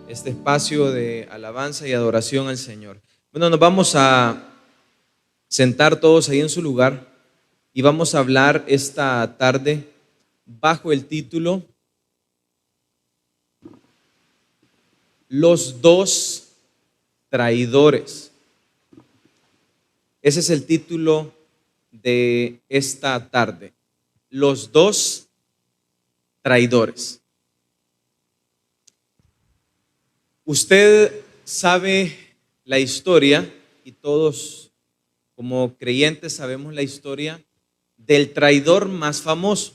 este espacio de alabanza y adoración al Señor. Bueno, nos vamos a sentar todos ahí en su lugar y vamos a hablar esta tarde bajo el título Los dos traidores. Ese es el título de esta tarde. Los dos traidores. Usted sabe la historia, y todos como creyentes sabemos la historia del traidor más famoso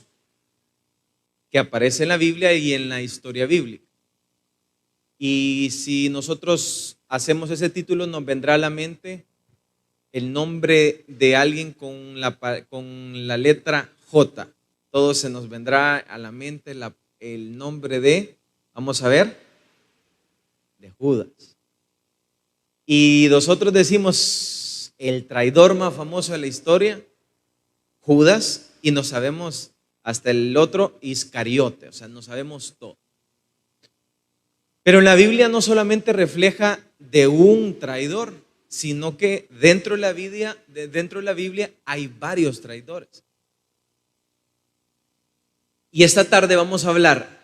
que aparece en la Biblia y en la historia bíblica. Y si nosotros hacemos ese título, nos vendrá a la mente el nombre de alguien con la letra J. Todo se nos vendrá a la mente el nombre de, vamos a ver, de Judas. Y nosotros decimos el traidor más famoso de la historia, Judas, y no sabemos hasta el otro, Iscariote, o sea, no sabemos todo. Pero la Biblia no solamente refleja de un traidor, sino que dentro de la Biblia hay varios traidores. Y esta tarde vamos a hablar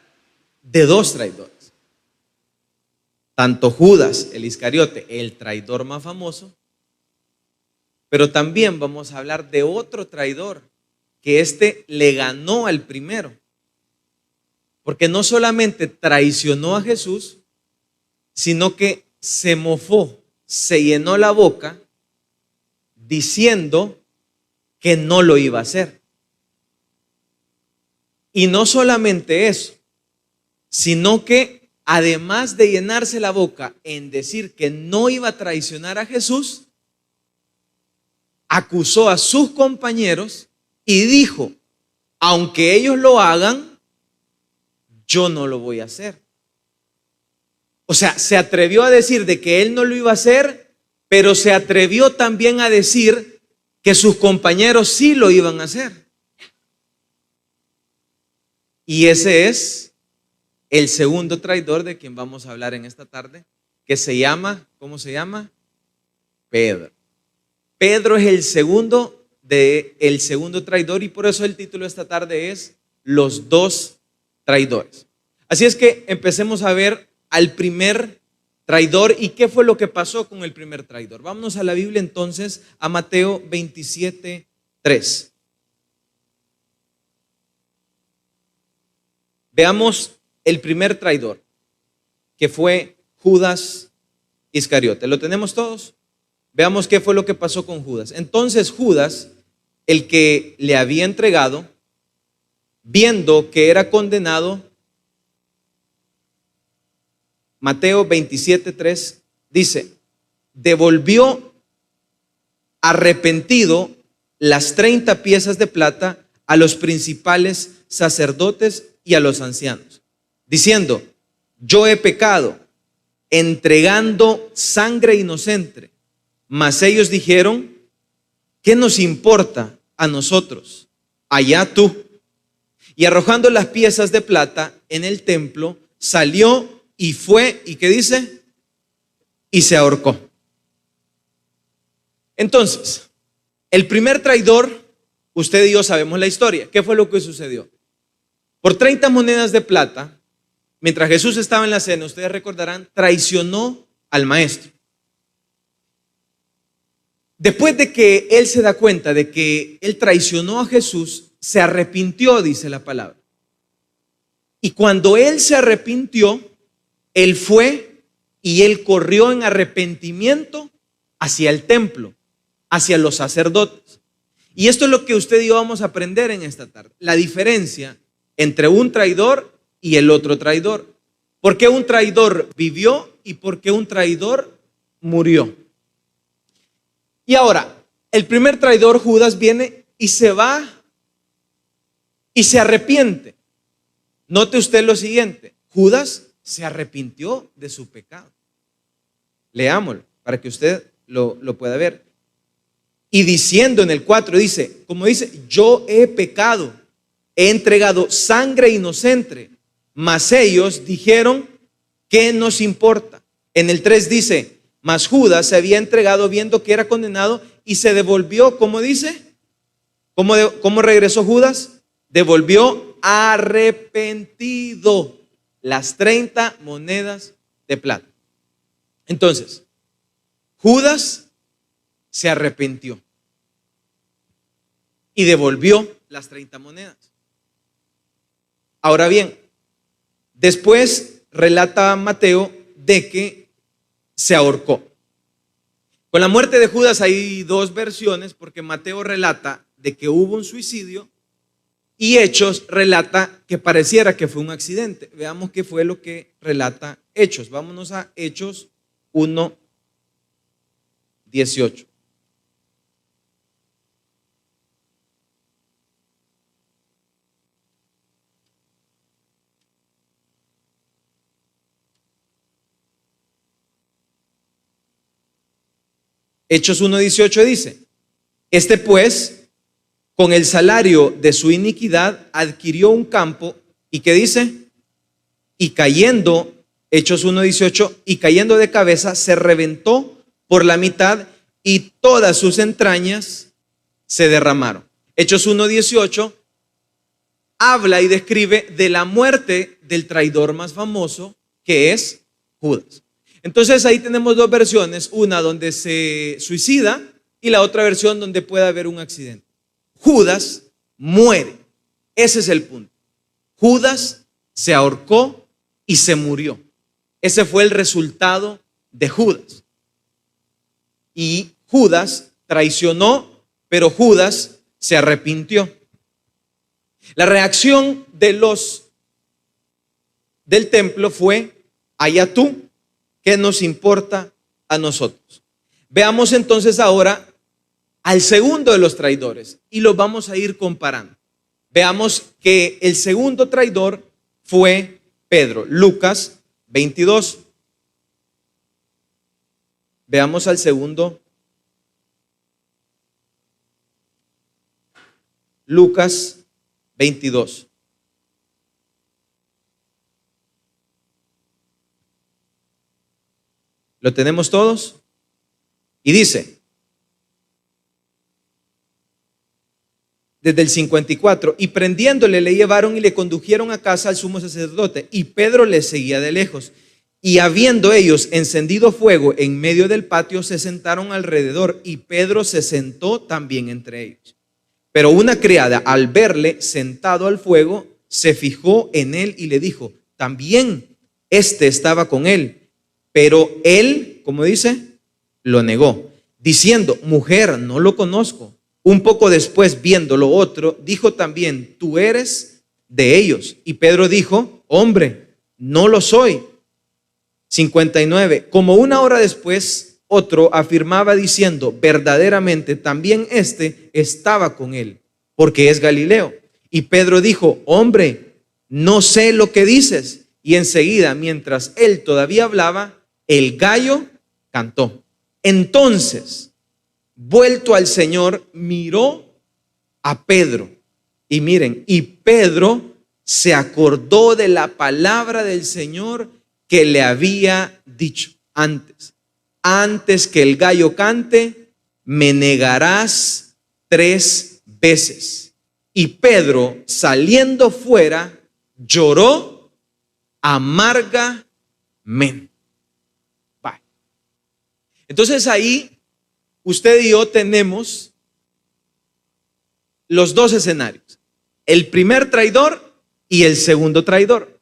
de dos traidores. Tanto Judas, el Iscariote, el traidor más famoso, pero también vamos a hablar de otro traidor, que le ganó al primero. Porque no solamente traicionó a Jesús, sino que se mofó, se llenó la boca diciendo que no lo iba a hacer. Y no solamente eso, sino que además de llenarse la boca en decir que no iba a traicionar a Jesús, acusó a sus compañeros y dijo: aunque ellos lo hagan, yo no lo voy a hacer. O sea, se atrevió a decir de que él no lo iba a hacer, pero se atrevió también a decir que sus compañeros sí lo iban a hacer. Y ese es el segundo traidor de quien vamos a hablar en esta tarde, que se llama, ¿cómo se llama? Pedro. Pedro es el segundo traidor, y por eso el título de esta tarde es Los dos traidores. Así es que empecemos a ver al primer traidor y qué fue lo que pasó con el primer traidor. Vámonos a la Biblia entonces, a Mateo 27:3. Veamos el primer traidor, que fue Judas Iscariote. ¿Lo tenemos todos? Veamos qué fue lo que pasó con Judas. Entonces Judas, el que le había entregado, viendo que era condenado, Mateo 27:3 dice, devolvió arrepentido las 30 piezas de plata a los principales sacerdotes y a los ancianos, diciendo, yo he pecado entregando sangre inocente. Mas ellos dijeron, ¿qué nos importa a nosotros? Allá tú. Y arrojando las piezas de plata en el templo, salió y fue, ¿y qué dice? Y se ahorcó. Entonces, el primer traidor, usted y yo sabemos la historia. ¿Qué fue lo que sucedió? Por 30 monedas de plata, mientras Jesús estaba en la cena, ustedes recordarán, traicionó al maestro. Después de que él se da cuenta de que él traicionó a Jesús, se arrepintió, dice la palabra. Y cuando él se arrepintió, él fue y él corrió en arrepentimiento hacia el templo, hacia los sacerdotes. Y esto es lo que usted y yo vamos a aprender en esta tarde. La diferencia entre un traidor y el otro traidor. ¿Por qué un traidor vivió y por qué un traidor murió? Y ahora, el primer traidor, Judas, viene y se va y se arrepiente. Note usted lo siguiente, Judas se arrepintió de su pecado. Leámoslo para que usted lo pueda ver. Y diciendo en el 4, dice, como dice, yo he pecado, he entregado sangre inocente. Mas ellos dijeron, ¿qué nos importa? En el 3 dice, mas Judas se había entregado viendo que era condenado y se devolvió, ¿cómo dice? ¿Cómo regresó Judas? Devolvió arrepentido las 30 monedas de plata. Entonces, Judas se arrepintió y devolvió las 30 monedas. Ahora bien, después relata Mateo de que se ahorcó. Con la muerte de Judas hay dos versiones, porque Mateo relata de que hubo un suicidio y Hechos relata que pareciera que fue un accidente. Veamos qué fue lo que relata Hechos. Vámonos a Hechos 1:18. Hechos 1:18 dice, este pues, con el salario de su iniquidad, adquirió un campo, ¿y qué dice? Y cayendo, Hechos 1:18, y cayendo de cabeza, se reventó por la mitad y todas sus entrañas se derramaron. Hechos 1:18 habla y describe de la muerte del traidor más famoso, que es Judas. Entonces ahí tenemos dos versiones, una donde se suicida y la otra versión donde puede haber un accidente. Judas muere, ese es el punto. Judas se ahorcó y se murió. Ese fue el resultado de Judas. Y Judas traicionó, pero Judas se arrepintió. La reacción del templo fue, allá tú, ¿qué nos importa a nosotros? Veamos entonces ahora al segundo de los traidores y los vamos a ir comparando. Veamos que el segundo traidor fue Pedro. Lucas 22. Veamos al segundo. Lucas 22. ¿Lo tenemos todos? Y dice, desde el 54, y prendiéndole le llevaron y le condujeron a casa al sumo sacerdote, y Pedro le seguía de lejos. Y habiendo ellos encendido fuego en medio del patio, se sentaron alrededor, y Pedro se sentó también entre ellos. Pero una criada, al verle sentado al fuego, se fijó en él y le dijo, también este estaba con él. Pero él, como dice, lo negó, diciendo, mujer, no lo conozco. Un poco después, viendo lo otro, dijo también, tú eres de ellos. Y Pedro dijo, hombre, no lo soy. 59. Como una hora después, otro afirmaba diciendo, verdaderamente también este estaba con él, porque es Galileo. Y Pedro dijo, hombre, no sé lo que dices. Y enseguida, mientras él todavía hablaba, el gallo cantó. Entonces, vuelto al Señor, miró a Pedro. Y miren, y Pedro se acordó de la palabra del Señor que le había dicho antes. Antes que el gallo cante, me negarás 3 veces. Y Pedro, saliendo fuera, lloró amargamente. Entonces ahí usted y yo tenemos los dos escenarios, el primer traidor y el segundo traidor.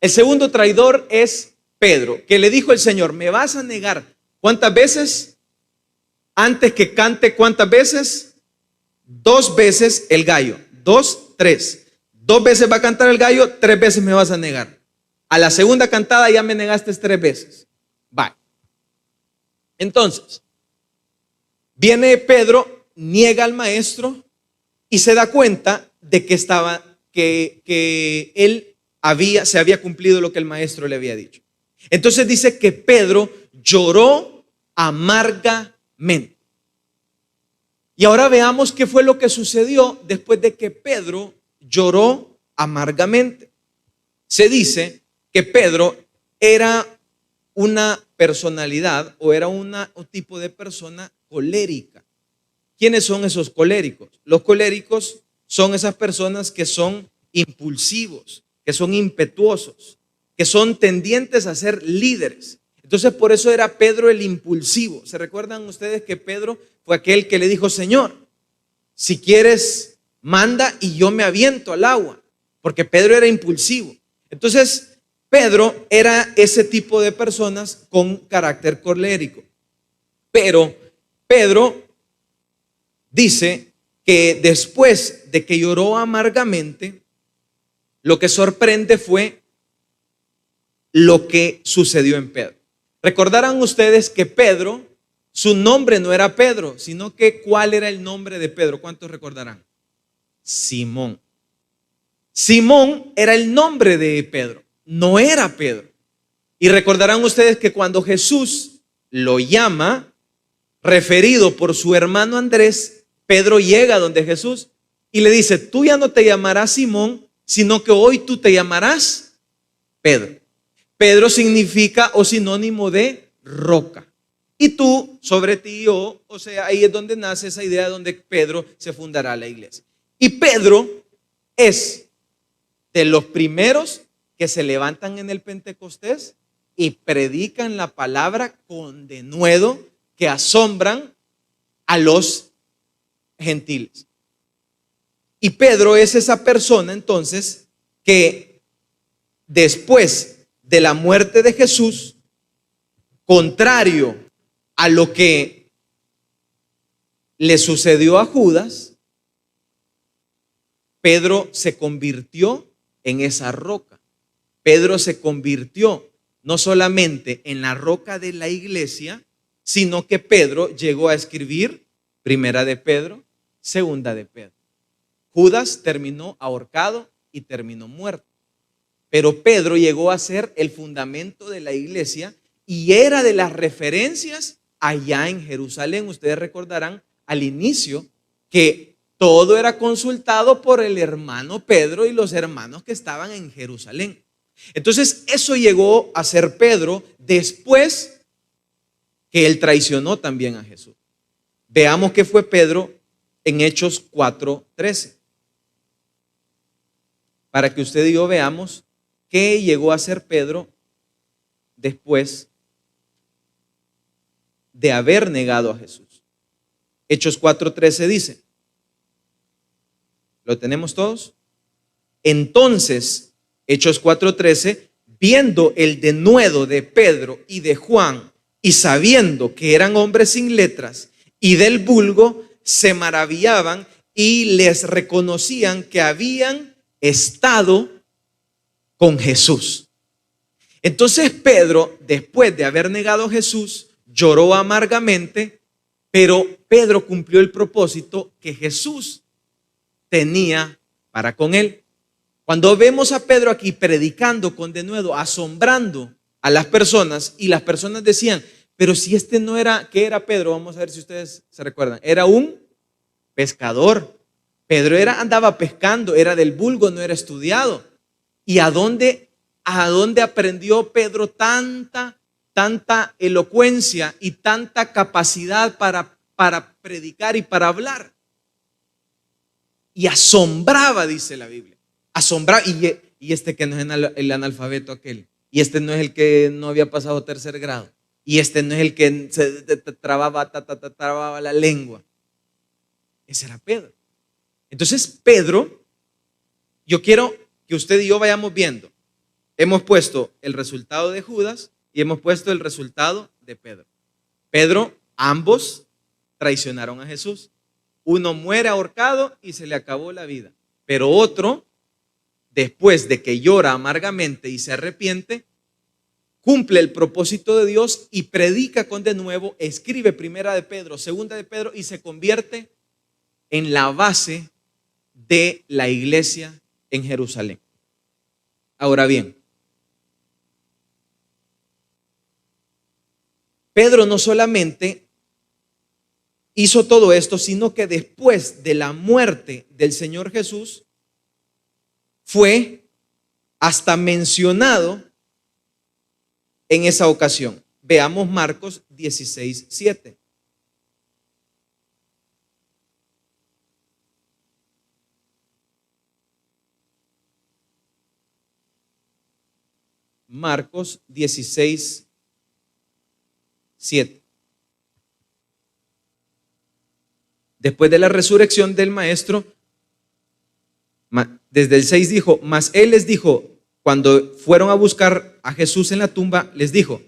El segundo traidor es Pedro, que le dijo el Señor, ¿me vas a negar cuántas veces? Antes que cante, ¿cuántas veces? 2 veces el gallo, 2, 3. 2 veces va a cantar el gallo, 3 veces me vas a negar. A la segunda cantada ya me negaste 3 veces. Bye. Entonces, viene Pedro, niega al maestro y se da cuenta de que él se había cumplido lo que el maestro le había dicho. Entonces dice que Pedro lloró amargamente. Y ahora veamos qué fue lo que sucedió después de que Pedro lloró amargamente. Se dice que Pedro era una personalidad o era un tipo de persona colérica. ¿Quiénes son esos coléricos? Los coléricos son esas personas que son impulsivos, que son impetuosos, que son tendientes a ser líderes. Entonces por eso era Pedro el impulsivo. ¿Se recuerdan ustedes que Pedro fue aquel que le dijo: Señor, si quieres, manda y yo me aviento al agua? Porque Pedro era impulsivo. Entonces Pedro era ese tipo de personas con carácter colérico. Pero Pedro dice que después de que lloró amargamente, lo que sorprende fue lo que sucedió en Pedro. Recordarán ustedes que Pedro, su nombre no era Pedro, sino que ¿cuál era el nombre de Pedro? ¿Cuántos recordarán? Simón. Simón era el nombre de Pedro, no era Pedro. Y recordarán ustedes que cuando Jesús lo llama, referido por su hermano Andrés, Pedro llega donde Jesús y le dice: tú ya no te llamarás Simón, sino que hoy tú te llamarás Pedro. Pedro significa o sinónimo de roca. Y tú, sobre ti, yo, o sea, ahí es donde nace esa idea donde Pedro se fundará la iglesia. Y Pedro es de los primeros que se levantan en el Pentecostés y predican la palabra con denuedo, que asombran a los gentiles. Y Pedro es esa persona entonces que después de la muerte de Jesús, contrario a lo que le sucedió a Judas, Pedro se convirtió en esa roca. Pedro se convirtió no solamente en la roca de la iglesia, sino que Pedro llegó a escribir Primera de Pedro, Segunda de Pedro. Judas terminó ahorcado y terminó muerto. Pero Pedro llegó a ser el fundamento de la iglesia y era de las referencias allá en Jerusalén. Ustedes recordarán al inicio que todo era consultado por el hermano Pedro y los hermanos que estaban en Jerusalén. Entonces eso llegó a ser Pedro después que él traicionó también a Jesús. Veamos qué fue Pedro en Hechos 4:13. Para que usted y yo veamos qué llegó a ser Pedro después de haber negado a Jesús. Hechos 4:13 dice, ¿lo tenemos todos? Entonces, Hechos 4:13, viendo el denuedo de Pedro y de Juan, y sabiendo que eran hombres sin letras y del vulgo, se maravillaban y les reconocían que habían estado con Jesús. Entonces Pedro, después de haber negado a Jesús, lloró amargamente, pero Pedro cumplió el propósito que Jesús tenía para con él. Cuando vemos a Pedro aquí predicando con denuedo, asombrando a las personas, y las personas decían, pero si este no era, ¿qué era Pedro? Vamos a ver si ustedes se recuerdan. Era un pescador. Pedro andaba pescando, era del vulgo, no era estudiado. ¿Y a dónde aprendió Pedro tanta elocuencia y tanta capacidad para predicar y para hablar? Y asombraba, dice la Biblia. Asombraba. Y este que no es el analfabeto aquel. Y este no es el que no había pasado tercer grado. Y este no es el que se trababa la lengua. Ese era Pedro. Entonces Pedro, yo quiero que usted y yo vayamos viendo. Hemos puesto el resultado de Judas y hemos puesto el resultado de Pedro. Pedro, ambos traicionaron a Jesús. Uno muere ahorcado y se le acabó la vida. Pero otro, después de que llora amargamente y se arrepiente, cumple el propósito de Dios y predica con denuedo, escribe Primera de Pedro, Segunda de Pedro y se convierte en la base de la iglesia en Jerusalén. Ahora bien, Pedro no solamente hizo todo esto, sino que después de la muerte del Señor Jesús, fue hasta mencionado en esa ocasión. Veamos Marcos 16:7. Marcos 16:7. Después de la resurrección del maestro, desde el 6 dijo, mas él les dijo, cuando fueron a buscar a Jesús en la tumba, les dijo,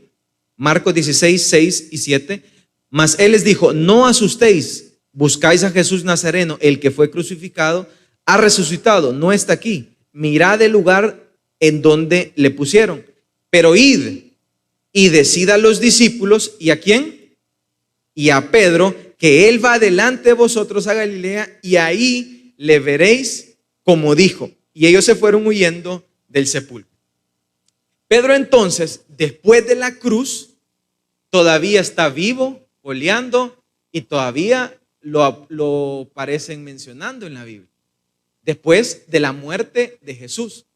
Marcos 16:6 y 7, mas él les dijo, no asustéis, buscáis a Jesús Nazareno, el que fue crucificado, ha resucitado, no está aquí, mirad el lugar en donde le pusieron, pero id y decid a los discípulos, ¿y a quién? Y a Pedro, que él va delante de vosotros a Galilea, y ahí le veréis como dijo. Y ellos se fueron huyendo del sepulcro. Pedro entonces, después de la cruz, todavía está vivo, oleando, y todavía lo parecen mencionando en la Biblia. Después de la muerte de Jesús.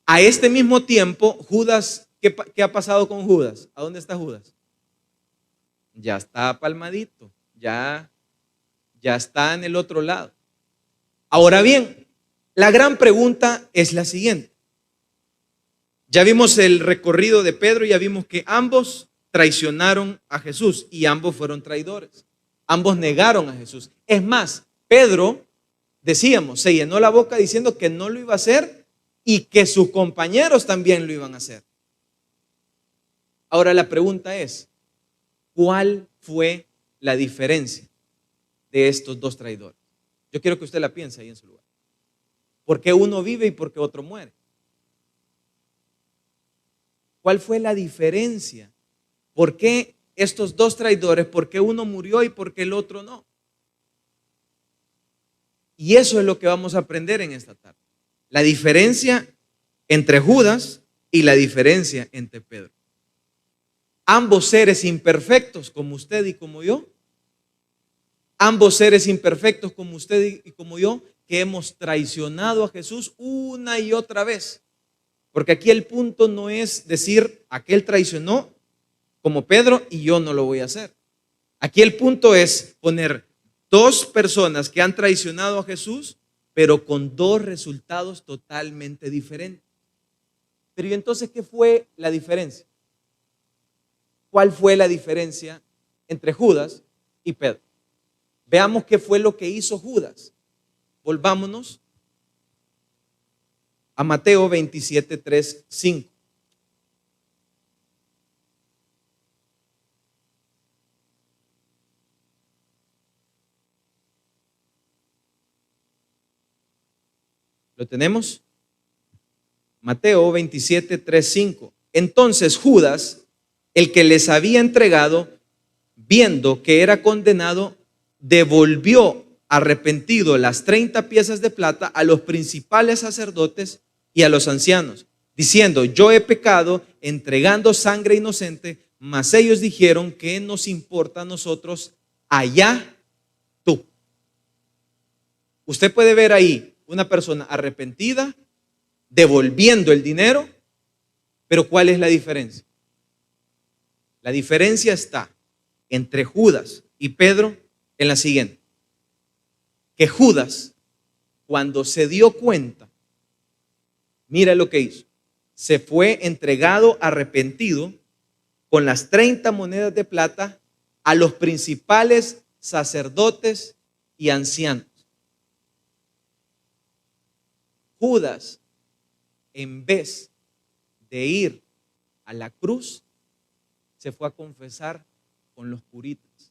A este mismo tiempo, Judas, ¿qué ha pasado con Judas? ¿A dónde está Judas? Ya está palmadito, ya está en el otro lado. Ahora bien, la gran pregunta es la siguiente. Ya vimos el recorrido de Pedro, ya vimos que ambos traicionaron a Jesús y ambos fueron traidores. Ambos negaron a Jesús. Es más, Pedro, decíamos, se llenó la boca diciendo que no lo iba a hacer y que sus compañeros también lo iban a hacer. Ahora la pregunta es, ¿cuál fue la diferencia de estos dos traidores? Yo quiero que usted la piense ahí en su lugar. ¿Por qué uno vive y por qué otro muere? ¿Cuál fue la diferencia? ¿Por qué estos dos traidores? ¿Por qué uno murió y por qué el otro no? Y eso es lo que vamos a aprender en esta tarde. La diferencia entre Judas y la diferencia entre Pedro. Ambos seres imperfectos como usted y como yo. Ambos seres imperfectos como usted y como yo, que hemos traicionado a Jesús una y otra vez. Porque aquí el punto no es decir, aquel traicionó como Pedro y yo no lo voy a hacer. Aquí el punto es poner dos personas que han traicionado a Jesús, pero con dos resultados totalmente diferentes. Pero ¿y entonces qué fue la diferencia? ¿Cuál fue la diferencia entre Judas y Pedro? Veamos qué fue lo que hizo Judas. Volvámonos a Mateo 27:3-5. ¿Lo tenemos? Mateo 27:3-5. Entonces Judas, el que les había entregado, viendo que era condenado, devolvió arrepentido las 30 piezas de plata a los principales sacerdotes y a los ancianos, diciendo, yo he pecado entregando sangre inocente. Mas ellos dijeron, ¿qué nos importa a nosotros? Allá tú. Usted puede ver ahí una persona arrepentida devolviendo el dinero, pero ¿cuál es la diferencia? La diferencia está entre Judas y Pedro en la siguiente: que Judas, cuando se dio cuenta, mira lo que hizo, se fue entregado arrepentido con las 30 monedas de plata a los principales sacerdotes y ancianos. Judas, en vez de ir a la cruz, se fue a confesar con los curitas.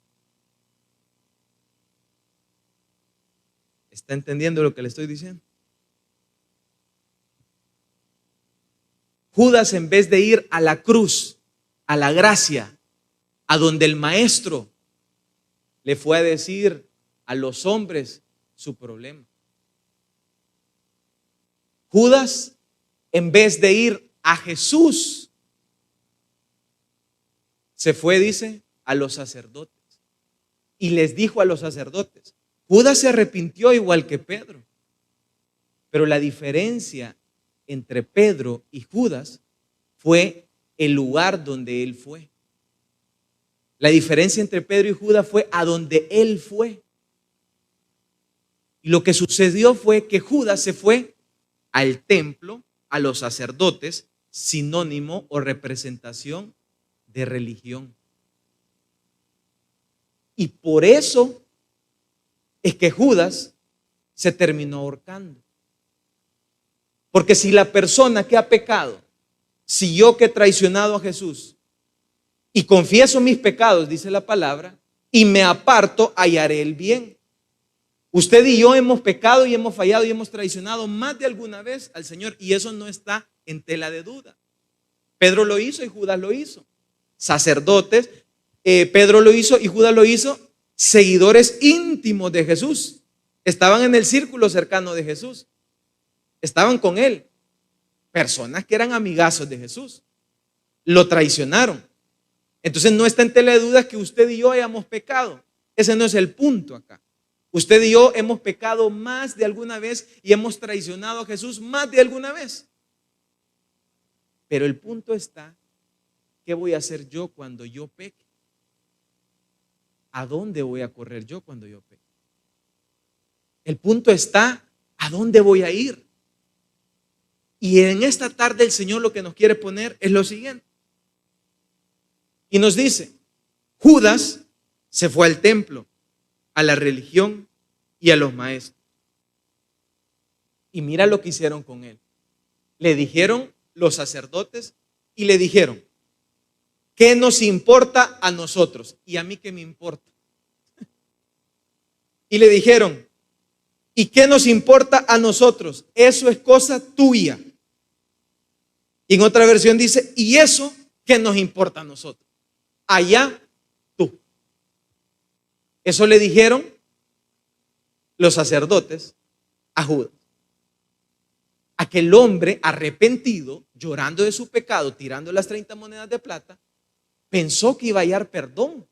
¿Está entendiendo lo que le estoy diciendo? Judas, en vez de ir a la cruz, a la gracia, a donde el maestro le fue a decir a los hombres su problema. Judas, en vez de ir a Jesús, se fue, dice, a los sacerdotes y les dijo a los sacerdotes. Judas se arrepintió igual que Pedro, pero la diferencia entre Pedro y Judas fue el lugar donde él fue. La diferencia entre Pedro y Judas fue a donde él fue. Y lo que sucedió fue que Judas se fue al templo, a los sacerdotes, sinónimo o representación de religión. Y por eso es que Judas se terminó ahorcando. Porque si la persona que ha pecado, si yo que he traicionado a Jesús y confieso mis pecados, dice la palabra, y me aparto, hallaré el bien. Usted y yo hemos pecado y hemos fallado y hemos traicionado más de alguna vez al Señor, y eso no está en tela de duda. Pedro lo hizo y Judas lo hizo. Sacerdotes, Pedro lo hizo y Judas lo hizo. Seguidores íntimos de Jesús. Estaban en el círculo cercano de Jesús. Estaban con él. Personas que eran amigazos de Jesús. Lo traicionaron. Entonces no está en tela de dudas que usted y yo hayamos pecado. Ese no es el punto acá. Usted y yo hemos pecado más de alguna vez y hemos traicionado a Jesús más de alguna vez. Pero el punto está, ¿qué voy a hacer yo cuando yo peque? ¿A dónde voy a correr yo cuando yo peque? El punto está, ¿a dónde voy a ir? Y en esta tarde el Señor lo que nos quiere poner es lo siguiente. Y nos dice, Judas se fue al templo, a la religión y a los maestros. Y mira lo que hicieron con él. Le dijeron los sacerdotes y le dijeron, ¿qué nos importa a nosotros? ¿Y a mí qué me importa? Y le dijeron, ¿y qué nos importa a nosotros? Eso es cosa tuya. Y en otra versión dice, ¿y eso qué nos importa a nosotros? Allá tú. Eso le dijeron los sacerdotes a Judas. Aquel hombre arrepentido, llorando de su pecado, tirando las 30 monedas de plata, pensó que iba a hallar perdón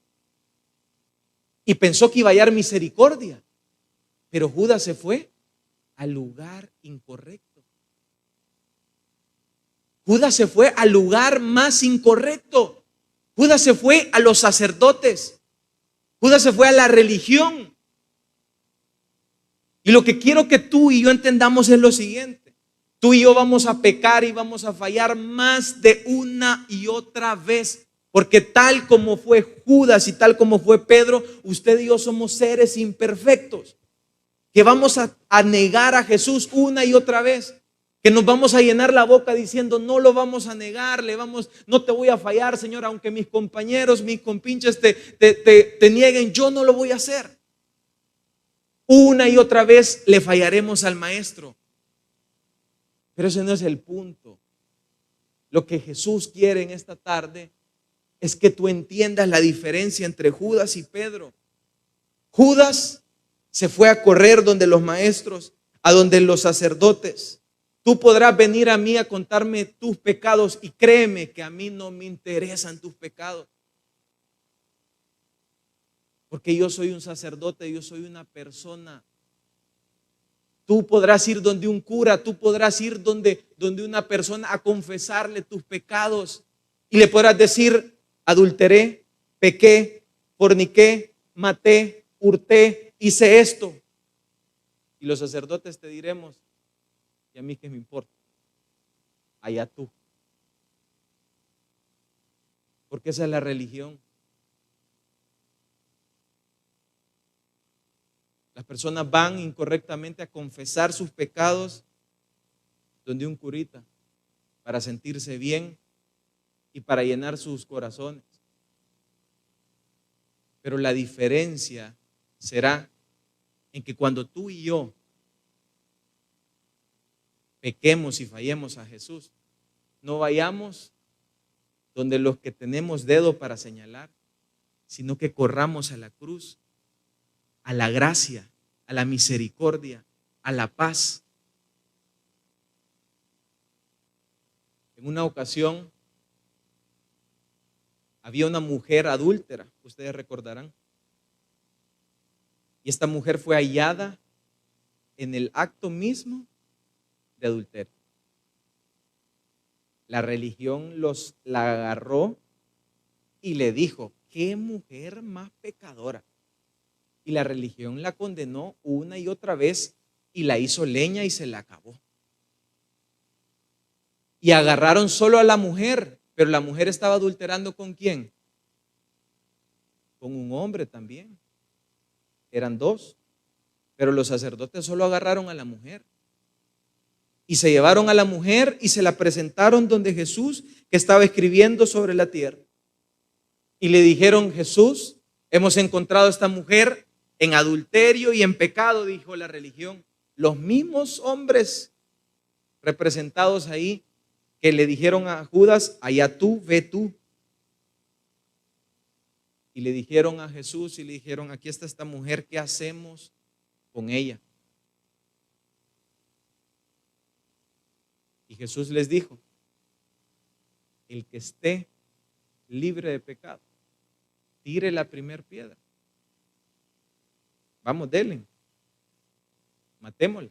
y pensó que iba a hallar misericordia. Pero Judas se fue al lugar incorrecto. Judas se fue al lugar más incorrecto. Judas se fue a los sacerdotes. Judas se fue a la religión. Y lo que quiero que tú y yo entendamos es lo siguiente. Tú y yo vamos a pecar y vamos a fallar más de una y otra vez. Porque tal como fue Judas y tal como fue Pedro, usted y yo somos seres imperfectos. Que vamos a negar a Jesús una y otra vez. Que nos vamos a llenar la boca diciendo, no lo vamos a negar, no te voy a fallar, Señor, aunque mis compañeros, mis compinches te nieguen, yo no lo voy a hacer. Una y otra vez le fallaremos al Maestro. Pero ese no es el punto. Lo que Jesús quiere en esta tarde es que tú entiendas la diferencia entre Judas y Pedro. Judas se fue a correr donde los maestros, a donde los sacerdotes. Tú podrás venir a mí a contarme tus pecados y créeme que a mí no me interesan tus pecados. Porque yo soy un sacerdote, yo soy una persona. Tú podrás ir donde un cura, tú podrás ir donde una persona a confesarle tus pecados y le podrás decir, adulteré, pequé, forniqué, maté, hurté, hice esto. Y los sacerdotes te diremos, ¿y a mí qué me importa? Allá tú. Porque esa es la religión. Las personas van incorrectamente a confesar sus pecados donde un curita para sentirse bien y para llenar sus corazones. Pero la diferencia será en que cuando tú y yo pequemos y fallemos a Jesús, no vayamos donde los que tenemos dedo para señalar, sino que corramos a la cruz, a la gracia, a la misericordia, a la paz. En una ocasión había una mujer adúltera, ustedes recordarán, y esta mujer fue hallada en el acto mismo de adulterio. La religión la agarró y le dijo: qué mujer más pecadora. Y la religión la condenó una y otra vez y la hizo leña y se la acabó. Y agarraron solo a la mujer, pero la mujer estaba adulterando ¿con quién? Con un hombre también. Eran dos, pero los sacerdotes solo agarraron a la mujer. Y se llevaron a la mujer y se la presentaron donde Jesús, que estaba escribiendo sobre la tierra. Y le dijeron: Jesús, hemos encontrado a esta mujer en adulterio y en pecado, dijo la religión. Los mismos hombres representados ahí que le dijeron a Judas: allá tú, ve tú. Y le dijeron a Jesús y le dijeron: aquí está esta mujer, ¿qué hacemos con ella? Y Jesús les dijo: el que esté libre de pecado, tire la primera piedra. Vamos, denle, matémosla,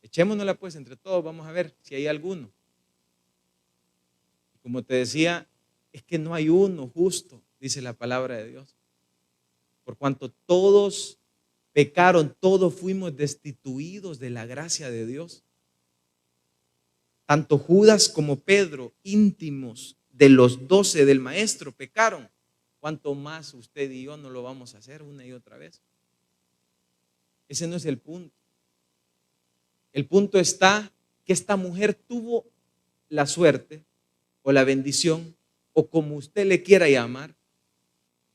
echémonosla pues entre todos, vamos a ver si hay alguno. Como te decía, es que no hay uno justo, dice la palabra de Dios. Por cuanto todos pecaron, todos fuimos destituidos de la gracia de Dios. Tanto Judas como Pedro, íntimos de los 12 del maestro, pecaron. ¿Cuánto más usted y yo no lo vamos a hacer una y otra vez? Ese no es el punto. El punto está que esta mujer tuvo la suerte o la bendición, o como usted le quiera llamar,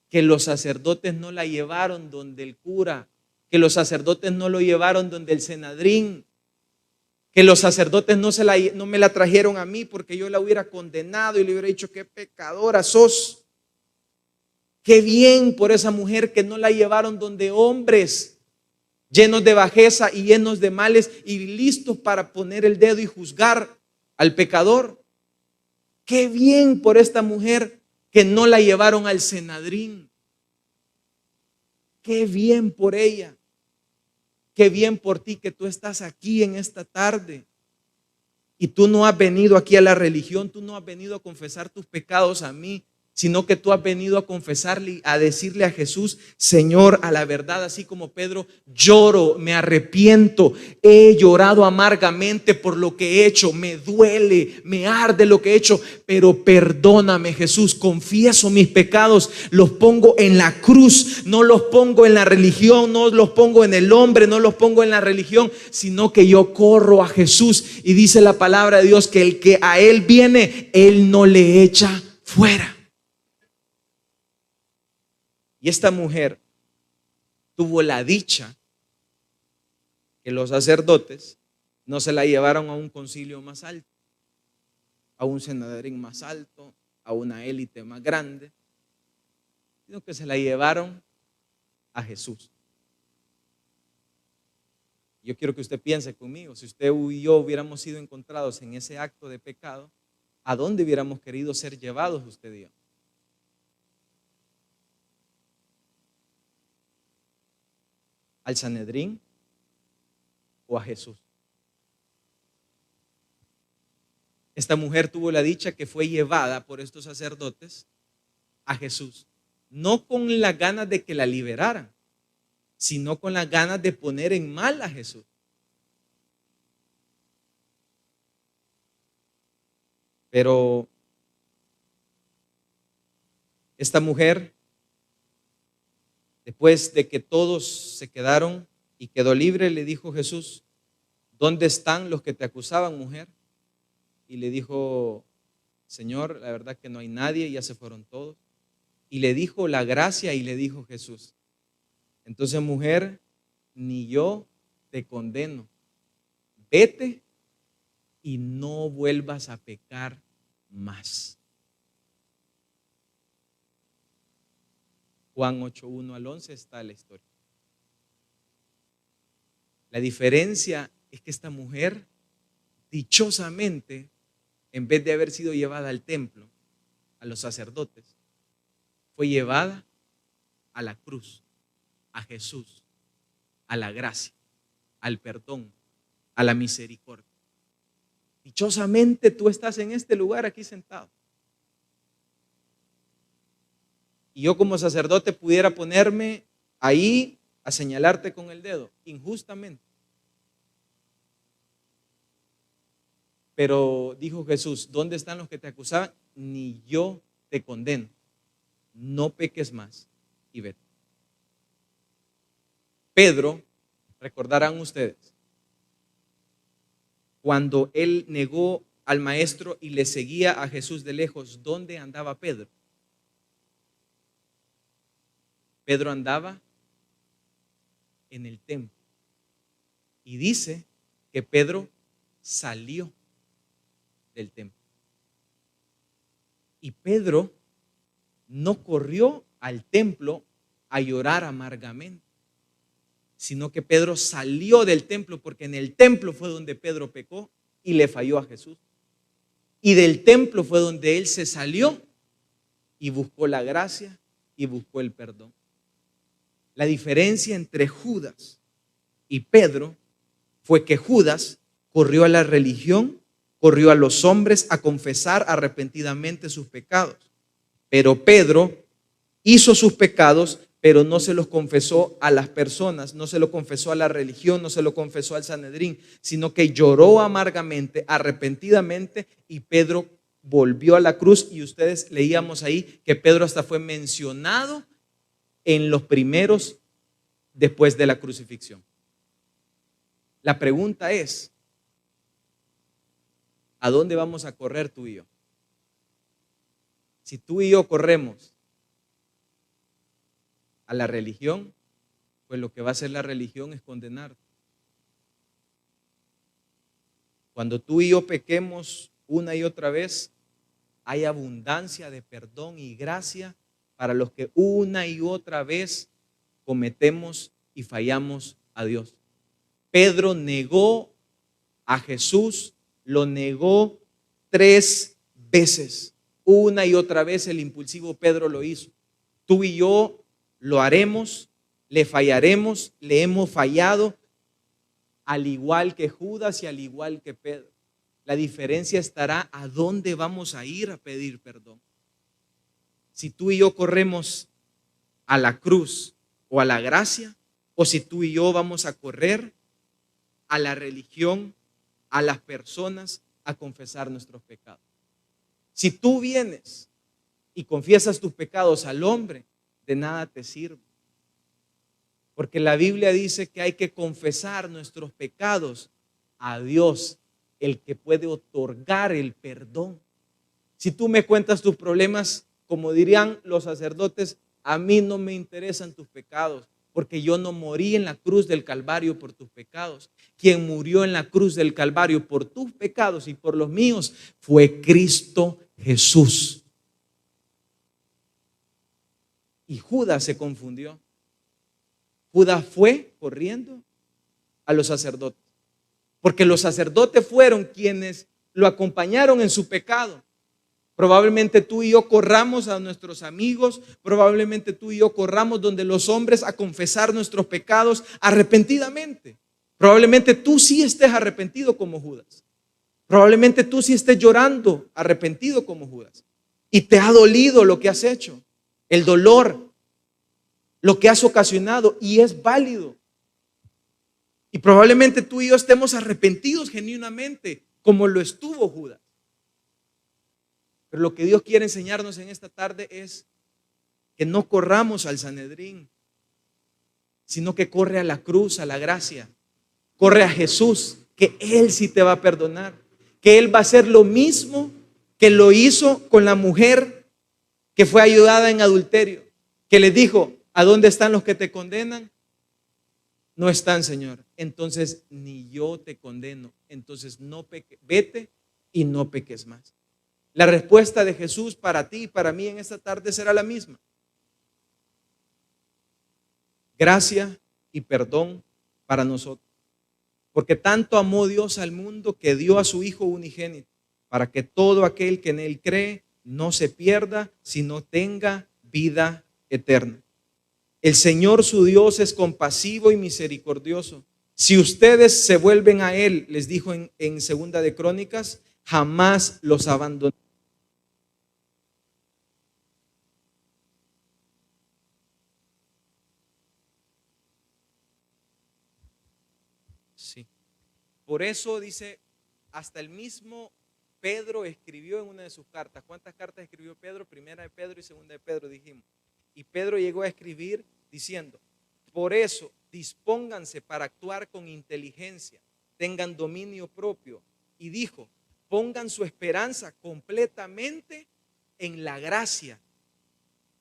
que los sacerdotes no la llevaron donde el cura, que los sacerdotes no lo llevaron donde el Senadrín, que los sacerdotes no me la trajeron a mí porque yo la hubiera condenado y le hubiera dicho: qué pecadora sos. Qué bien por esa mujer que no la llevaron donde hombres llenos de bajeza y llenos de males y listos para poner el dedo y juzgar al pecador. Qué bien por esta mujer que no la llevaron al Senadrín. Qué bien por ella. Qué bien por ti que tú estás aquí en esta tarde. Y tú no has venido aquí a la religión, tú no has venido a confesar tus pecados a mí, sino que tú has venido a confesarle, a decirle a Jesús: Señor, a la verdad, así como Pedro, lloro, me arrepiento, he llorado amargamente por lo que he hecho, me duele, me arde lo que he hecho, pero perdóname, Jesús, confieso mis pecados, los pongo en la cruz, no los pongo en la religión, no los pongo en el hombre, no los pongo en la religión, sino que yo corro a Jesús. Y dice la palabra de Dios que el que a Él viene, Él no le echa fuera. Y esta mujer tuvo la dicha que los sacerdotes no se la llevaron a un concilio más alto, a un senadrín más alto, a una élite más grande, sino que se la llevaron a Jesús. Yo quiero que usted piense conmigo: si usted y yo hubiéramos sido encontrados en ese acto de pecado, ¿a dónde hubiéramos querido ser llevados usted y yo? ¿Al Sanedrín o a Jesús? Esta mujer tuvo la dicha que fue llevada por estos sacerdotes a Jesús, no con las ganas de que la liberaran, sino con las ganas de poner en mal a Jesús. Pero esta mujer, después de que todos se quedaron y quedó libre, le dijo Jesús: ¿dónde están los que te acusaban, mujer? Y le dijo: Señor, la verdad que no hay nadie, ya se fueron todos. Y le dijo la gracia y le dijo Jesús: entonces, mujer, ni yo te condeno. Vete y no vuelvas a pecar más. Juan 8:1 al 11 está la historia. La diferencia es que esta mujer, dichosamente, en vez de haber sido llevada al templo, a los sacerdotes, fue llevada a la cruz, a Jesús, a la gracia, al perdón, a la misericordia. Dichosamente tú estás en este lugar aquí sentado. Y yo como sacerdote pudiera ponerme ahí a señalarte con el dedo, injustamente. Pero dijo Jesús, ¿dónde están los que te acusaban? Ni yo te condeno. No peques más y vete. Pedro, recordarán ustedes, cuando él negó al maestro y le seguía a Jesús de lejos, ¿dónde andaba Pedro? Pedro andaba en el templo. Y dice que Pedro salió del templo. Y Pedro no corrió al templo a llorar amargamente, sino que Pedro salió del templo, porque en el templo fue donde Pedro pecó y le falló a Jesús. Y del templo fue donde él se salió y buscó la gracia y buscó el perdón. La diferencia entre Judas y Pedro fue que Judas corrió a la religión, corrió a los hombres a confesar arrepentidamente sus pecados. Pero Pedro hizo sus pecados, pero no se los confesó a las personas, no se lo confesó a la religión, no se lo confesó al Sanedrín, sino que lloró amargamente, arrepentidamente, y Pedro volvió a la cruz. Y ustedes leíamos ahí que Pedro hasta fue mencionado en los primeros después de la crucifixión. La pregunta es, ¿a dónde vamos a correr tú y yo? Si tú y yo corremos a la religión, pues lo que va a hacer la religión es condenarte. Cuando tú y yo pequemos una y otra vez, hay abundancia de perdón y gracia para los que una y otra vez cometemos y fallamos a Dios. Pedro negó a Jesús, lo negó 3 veces. Una y otra vez el impulsivo Pedro lo hizo. Tú y yo lo haremos, le fallaremos, le hemos fallado, al igual que Judas y al igual que Pedro. La diferencia estará a dónde vamos a ir a pedir perdón. Si tú y yo corremos a la cruz o a la gracia, o si tú y yo vamos a correr a la religión, a las personas, a confesar nuestros pecados. Si tú vienes y confiesas tus pecados al hombre, de nada te sirve. Porque la Biblia dice que hay que confesar nuestros pecados a Dios, el que puede otorgar el perdón. Si tú me cuentas tus problemas, como dirían los sacerdotes, a mí no me interesan tus pecados, porque yo no morí en la cruz del Calvario por tus pecados. Quien murió en la cruz del Calvario por tus pecados y por los míos fue Cristo Jesús. Y Judas se confundió. Judas fue corriendo a los sacerdotes, porque los sacerdotes fueron quienes lo acompañaron en su pecado. Probablemente tú y yo corramos a nuestros amigos, probablemente tú y yo corramos donde los hombres a confesar nuestros pecados arrepentidamente. Probablemente tú sí estés arrepentido como Judas. Probablemente tú sí estés llorando arrepentido como Judas. Y te ha dolido lo que has hecho, el dolor, lo que has ocasionado, y es válido. Y probablemente tú y yo estemos arrepentidos genuinamente como lo estuvo Judas. Pero lo que Dios quiere enseñarnos en esta tarde es que no corramos al Sanedrín, sino que corre a la cruz, a la gracia. Corre a Jesús, que Él sí te va a perdonar, que Él va a hacer lo mismo que lo hizo con la mujer que fue ayudada en adulterio, que le dijo: ¿a dónde están los que te condenan? No están, Señor. Entonces ni yo te condeno. Entonces no peques, vete y no peques más. La respuesta de Jesús para ti y para mí en esta tarde será la misma: gracia y perdón para nosotros. Porque tanto amó Dios al mundo que dio a su Hijo unigénito, para que todo aquel que en Él cree no se pierda, sino tenga vida eterna. El Señor su Dios es compasivo y misericordioso, Si ustedes se vuelven a Él, les dijo en Segunda de Crónicas, jamás los abandonará. Sí. Por eso dice, hasta el mismo Pedro escribió en una de sus cartas. ¿Cuántas cartas escribió Pedro? Primera de Pedro y segunda de Pedro, dijimos. Y Pedro llegó a escribir diciendo, por eso dispónganse para actuar con inteligencia, tengan dominio propio. Y dijo, pongan su esperanza completamente en la gracia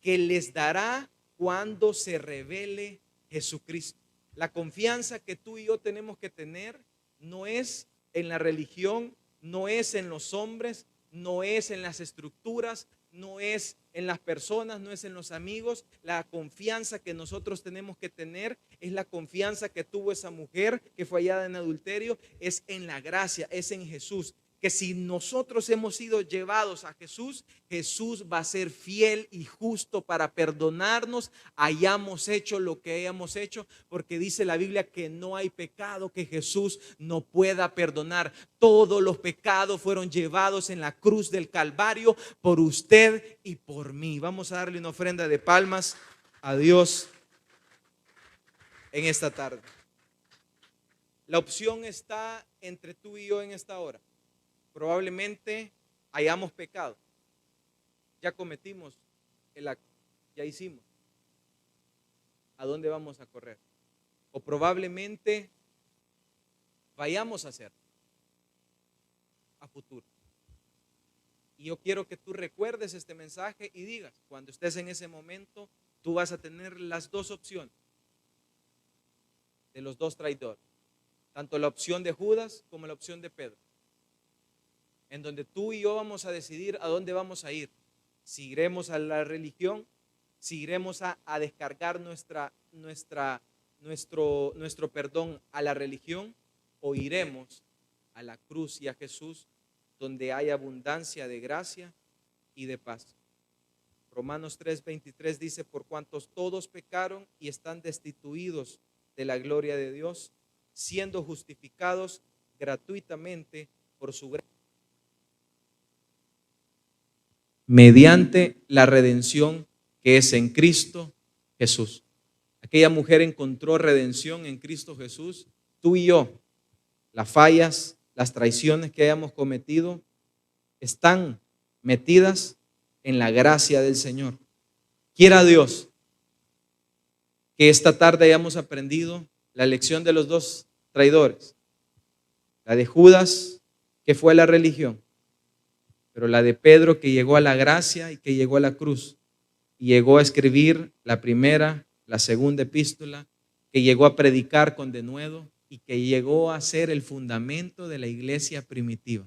que les dará cuando se revele Jesucristo. La confianza que tú y yo tenemos que tener no es en la religión, no es en los hombres, no es en las estructuras, no es en las personas, no es en los amigos. La confianza que nosotros tenemos que tener es la confianza que tuvo esa mujer que fue hallada en adulterio, es en la gracia, es en Jesús. Que si nosotros hemos sido llevados a Jesús, Jesús va a ser fiel y justo para perdonarnos, hayamos hecho lo que hayamos hecho, porque dice la Biblia que no hay pecado que Jesús no pueda perdonar. Todos los pecados fueron llevados en la cruz del Calvario por usted y por mí. Vamos a darle una ofrenda de palmas a Dios en esta tarde. La opción está entre tú y yo en esta hora. Probablemente hayamos pecado, ya cometimos el acto, ya hicimos. ¿A dónde vamos a correr? O probablemente vayamos a hacer a futuro. Y yo quiero que tú recuerdes este mensaje y digas, cuando estés en ese momento, tú vas a tener las dos opciones de los dos traidores, tanto la opción de Judas como la opción de Pedro, en donde tú y yo vamos a decidir a dónde vamos a ir. Si iremos a la religión, si iremos a descargar nuestro perdón a la religión, o iremos a la cruz y a Jesús, donde hay abundancia de gracia y de paz. Romanos 3:23 dice, por cuantos todos pecaron y están destituidos de la gloria de Dios, siendo justificados gratuitamente por su gracia, mediante la redención que es en Cristo Jesús. Aquella mujer encontró redención en Cristo Jesús. Tú y yo, las fallas, las traiciones que hayamos cometido, están metidas en la gracia del Señor. Quiera Dios que esta tarde hayamos aprendido la lección de los dos traidores. La de Judas, que fue a la religión, pero la de Pedro, que llegó a la gracia y que llegó a la cruz, y llegó a escribir la primera, la segunda epístola, que llegó a predicar con denuedo y que llegó a ser el fundamento de la iglesia primitiva.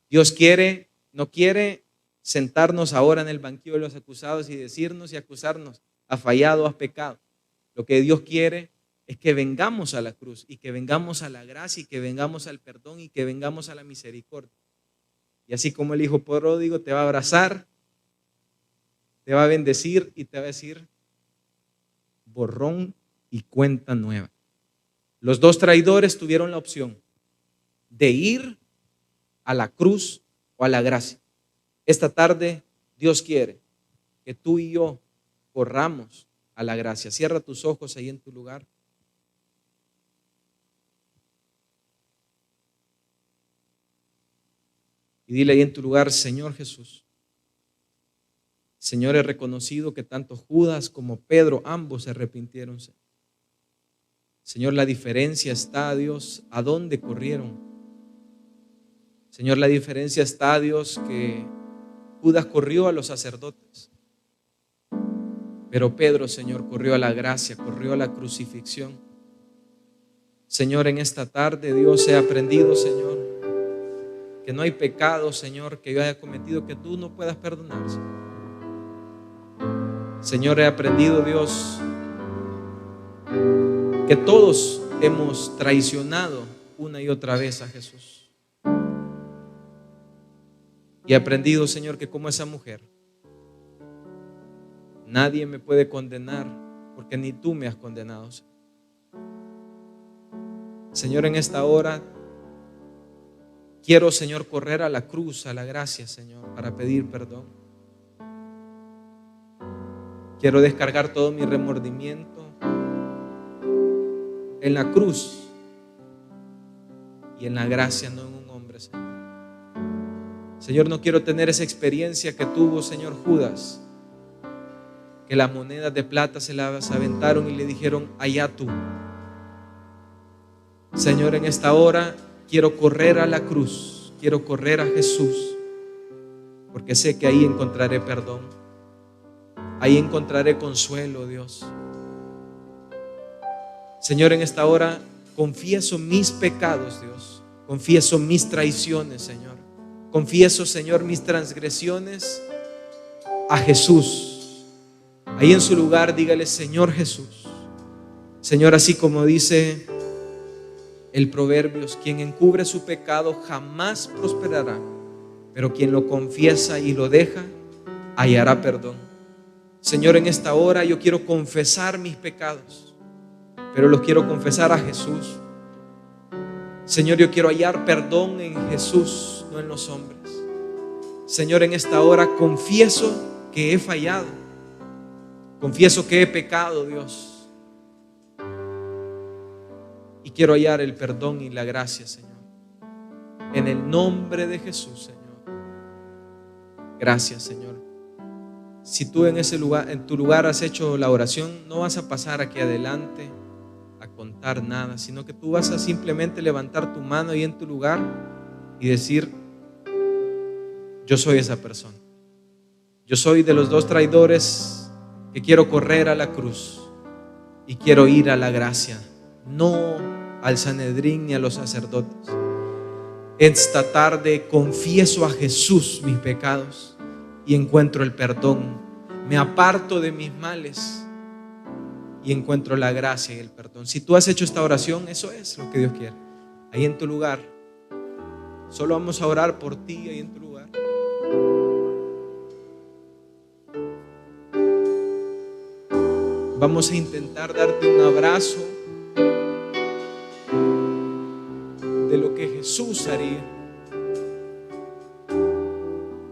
Dios no quiere sentarnos ahora en el banquillo de los acusados y decirnos y acusarnos, has fallado, has pecado. Lo que Dios quiere es que vengamos a la cruz y que vengamos a la gracia y que vengamos al perdón y que vengamos a la misericordia. Y así como el hijo pródigo te va a abrazar, te va a bendecir y te va a decir borrón y cuenta nueva. Los dos traidores tuvieron la opción de ir a la cruz o a la gracia. Esta tarde Dios quiere que tú y yo corramos a la gracia. Cierra tus ojos ahí en tu lugar. Y dile ahí en tu lugar, Señor Jesús, Señor, he reconocido que tanto Judas como Pedro, ambos se arrepintieron. Señor, la diferencia está, Dios, ¿a dónde corrieron? Señor, la diferencia está, Dios, que Judas corrió a los sacerdotes, pero Pedro, Señor, corrió a la gracia, corrió a la crucifixión. Señor, en esta tarde, Dios, he aprendido, Señor, que no hay pecado, Señor, que yo haya cometido que tú no puedas perdonar. Señor, he aprendido, Dios, que todos hemos traicionado una y otra vez a Jesús. Y he aprendido, Señor, que como esa mujer, nadie me puede condenar porque ni tú me has condenado, Señor. Señor, en esta hora quiero, Señor, correr a la cruz, a la gracia, Señor, para pedir perdón. Quiero descargar todo mi remordimiento en la cruz y en la gracia, no en un hombre, Señor. Señor, no quiero tener esa experiencia que tuvo, Señor, Judas, que las monedas de plata se las aventaron y le dijeron: allá tú. Señor, en esta hora quiero correr a la cruz, quiero correr a Jesús, porque sé que ahí encontraré perdón, ahí encontraré consuelo, Dios. Señor, en esta hora confieso mis pecados, Dios, confieso mis traiciones, Señor, confieso, Señor, mis transgresiones a Jesús. Ahí en su lugar dígale: Señor Jesús. Señor, así como dice el Proverbios, quien encubre su pecado jamás prosperará, pero quien lo confiesa y lo deja hallará perdón. Señor, en esta hora yo quiero confesar mis pecados, pero los quiero confesar a Jesús. Señor, yo quiero hallar perdón en Jesús, no en los hombres. Señor, en esta hora confieso que he fallado, confieso que he pecado, Dios, y quiero hallar el perdón y la gracia, Señor, en el nombre de Jesús, Señor. Gracias, Señor. Si tú en ese lugar, en tu lugar, has hecho la oración, no vas a pasar aquí adelante a contar nada, sino que tú vas a simplemente levantar tu mano ahí en tu lugar y decir: yo soy esa persona. Yo soy de los dos traidores que quiero correr a la cruz y quiero ir a la gracia, no al Sanedrín ni a los sacerdotes. Esta tarde confieso a Jesús mis pecados y encuentro el perdón. Me aparto de mis males y encuentro la gracia y el perdón. Si tú has hecho esta oración, eso es lo que Dios quiere. Ahí en tu lugar, solo vamos a orar por ti ahí en tu lugar. Vamos a intentar darte un abrazo de lo que Jesús haría.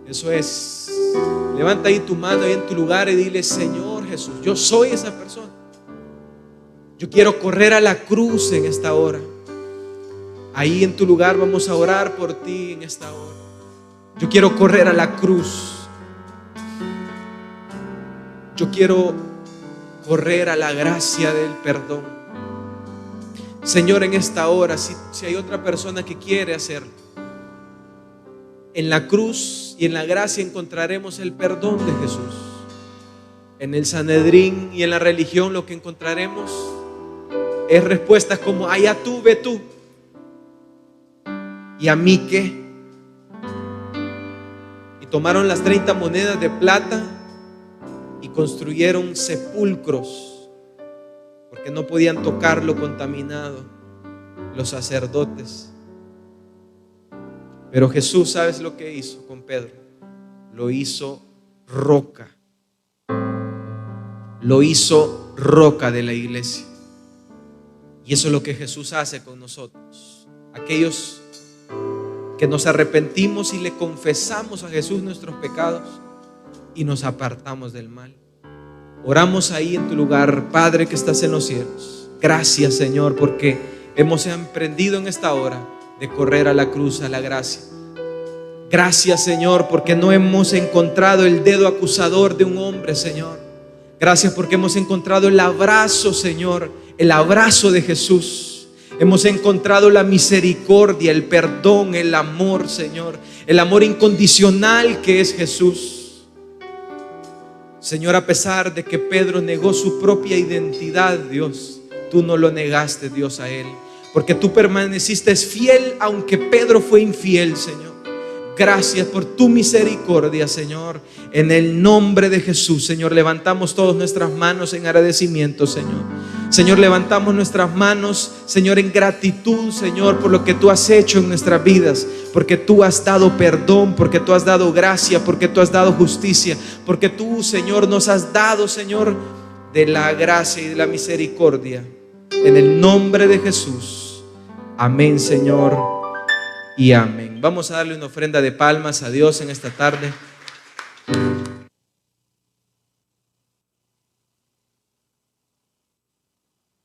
Eso es. Levanta ahí tu mano ahí en tu lugar y dile: Señor Jesús, yo soy esa persona. Yo quiero correr a la cruz en esta hora. Ahí en tu lugar vamos a orar por ti en esta hora. Yo quiero correr a la cruz. Yo quiero correr a la gracia del perdón. Señor, en esta hora, si hay otra persona que quiere hacerlo, en la cruz y en la gracia encontraremos el perdón de Jesús. En el Sanedrín y en la religión lo que encontraremos es respuestas como: allá tú, ve tú. ¿Y a mí qué? Y tomaron las 30 monedas de plata y construyeron sepulcros, porque no podían tocar lo contaminado los sacerdotes. Pero Jesús, ¿sabes lo que hizo con Pedro? Lo hizo roca. Lo hizo roca de la iglesia. Y eso es lo que Jesús hace con nosotros. Aquellos que nos arrepentimos y le confesamos a Jesús nuestros pecados y nos apartamos del mal. Oramos ahí en tu lugar. Padre que estás en los cielos, gracias, Señor, porque hemos emprendido en esta hora de correr a la cruz, a la gracia. Gracias, Señor, porque no hemos encontrado el dedo acusador de un hombre, Señor. Gracias porque hemos encontrado el abrazo, Señor, el abrazo de Jesús. Hemos encontrado la misericordia, el perdón, el amor, Señor, el amor incondicional que es Jesús. Señor, a pesar de que Pedro negó su propia identidad, Dios, tú no lo negaste, Dios, a él, porque tú permaneciste fiel aunque Pedro fue infiel, Señor. Gracias por tu misericordia, Señor. En el nombre de Jesús, Señor, levantamos todas nuestras manos en agradecimiento, Señor. Señor, levantamos nuestras manos, Señor, en gratitud, Señor, por lo que tú has hecho en nuestras vidas, porque tú has dado perdón, porque tú has dado gracia, porque tú has dado justicia, porque tú, Señor, nos has dado, Señor, de la gracia y de la misericordia. En el nombre de Jesús. Amén, Señor, y amén. Vamos a darle una ofrenda de palmas a Dios en esta tarde.